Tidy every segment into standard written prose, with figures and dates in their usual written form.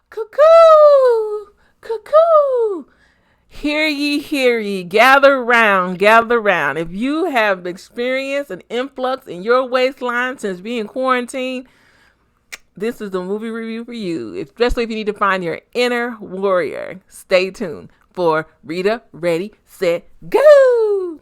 Cuckoo! Cuckoo! Hear ye, gather round, gather round. If you have experienced an influx in your waistline since being quarantined, this is the movie review for you, especially if you need to find your inner warrior. Stay tuned for Rita, Ready, Set, Go!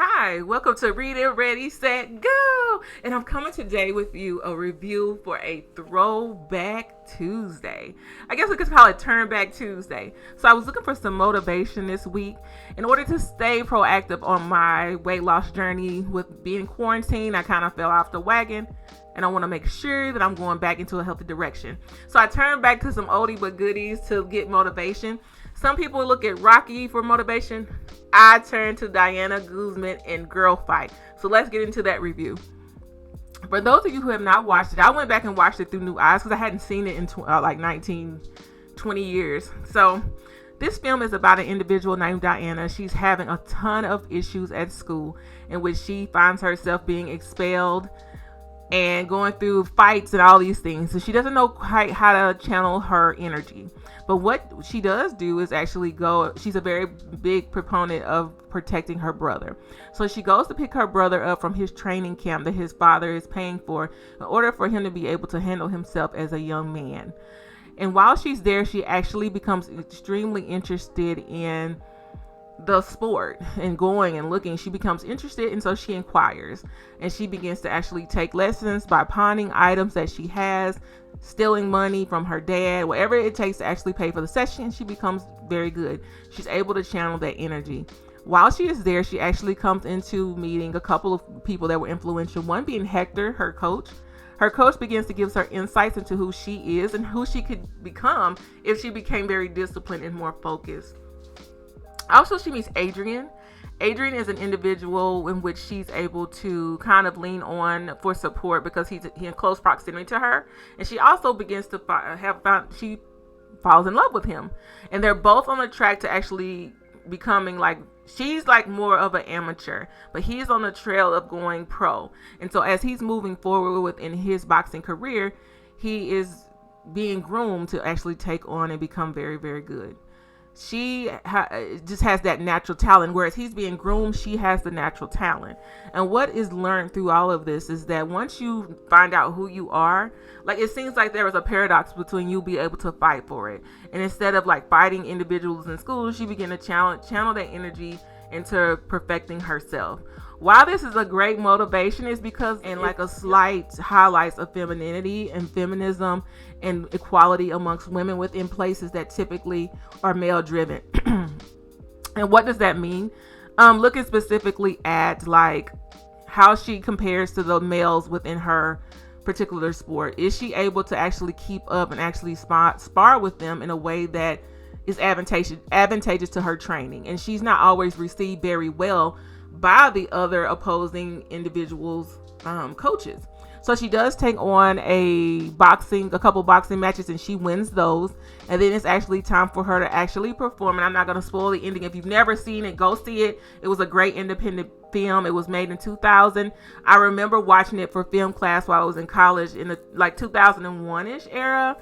Hi, welcome to Read It, Ready, Set, Go! And I'm coming today with you a review for a Throwback Tuesday. I guess we could call it Turn Back Tuesday. So I was looking for some motivation this week in order to stay proactive on my weight loss journey. With being quarantined, I kind of fell off the wagon, and I want to make sure that I'm going back into a healthy direction. So I turned back to some oldie but goodies to get motivation. Some people look at Rocky for motivation. I turned to Diana Guzman and Girl Fight. So let's get into that review. For those of you who have not watched it, I went back and watched it through new eyes because I hadn't seen it in 20 years. So this film is about an individual named Diana. She's having a ton of issues at school in which she finds herself being expelled and going through fights and all these things. So she doesn't know quite how to channel her energy. But what she does do is actually she's a very big proponent of protecting her brother. So she goes to pick her brother up from his training camp that his father is paying for in order for him to be able to handle himself as a young man. And while she's there, she actually becomes extremely interested in the sport and going and looking. She becomes interested, and so she inquires, and she begins to actually take lessons by pawning items that she has, stealing money from her dad, whatever it takes to actually pay for the session. She becomes very good. She's able to channel that energy. While she is there, she actually comes into meeting a couple of people that were influential, one being Hector, her coach. Her coach begins to give her insights into who she is and who she could become if she became very disciplined and more focused. Also, she meets Adrian. Adrian is an individual in which she's able to kind of lean on for support because he's in close proximity to her. And she also begins to she falls in love with him. And they're both on the track to actually becoming she's more of an amateur, but he's on the trail of going pro. And so as he's moving forward within his boxing career, he is being groomed to actually take on and become very, very good. She just has that natural talent, whereas he's being groomed, she has the natural talent. And what is learned through all of this is that once you find out who you are, it seems like there is a paradox between you be able to fight for it. And instead of fighting individuals in school, she began to channel that energy into perfecting herself. Why this is a great motivation is because a slight highlights of femininity and feminism and equality amongst women within places that typically are male driven. And what does that mean? Looking specifically at how she compares to the males within her particular sport. Is she able to actually keep up and actually spar with them in a way that is advantageous to her training? And she's not always received very well by the other opposing individuals' coaches. So she does take on a couple boxing matches, and she wins those. And then it's actually time for her to actually perform. And I'm not going to spoil the ending. If you've never seen it, go see it. It was a great independent film. It was made in 2000. I remember watching it for film class while I was in college in the 2001-ish era.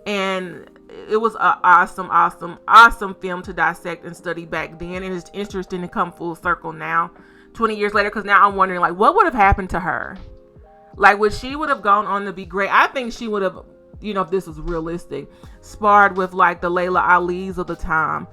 And it was an awesome film to dissect and study back then. And it's interesting to come full circle now, 20 years later, because now I'm wondering, what would have happened to her? Would she would have gone on to be great? I think she would have, if this was realistic, sparred with the Layla Ali's of the time.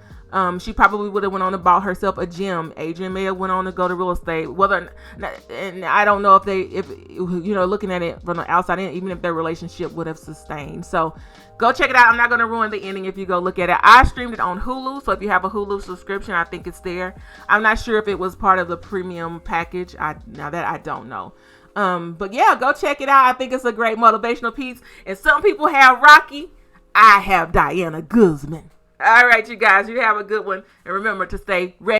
She probably would have went on to bought herself a gym. Adrian may have went on to go to real estate. And I don't know if looking at it from the outside in, even if their relationship would have sustained. So go check it out. I'm not going to ruin the ending if you go look at it. I streamed it on Hulu. So if you have a Hulu subscription, I think it's there. I'm not sure if it was part of the premium package. Now that I don't know. But yeah, go check it out. I think it's a great motivational piece. And some people have Rocky. I have Diana Guzman. All right, you guys, you have a good one. And remember to stay ready.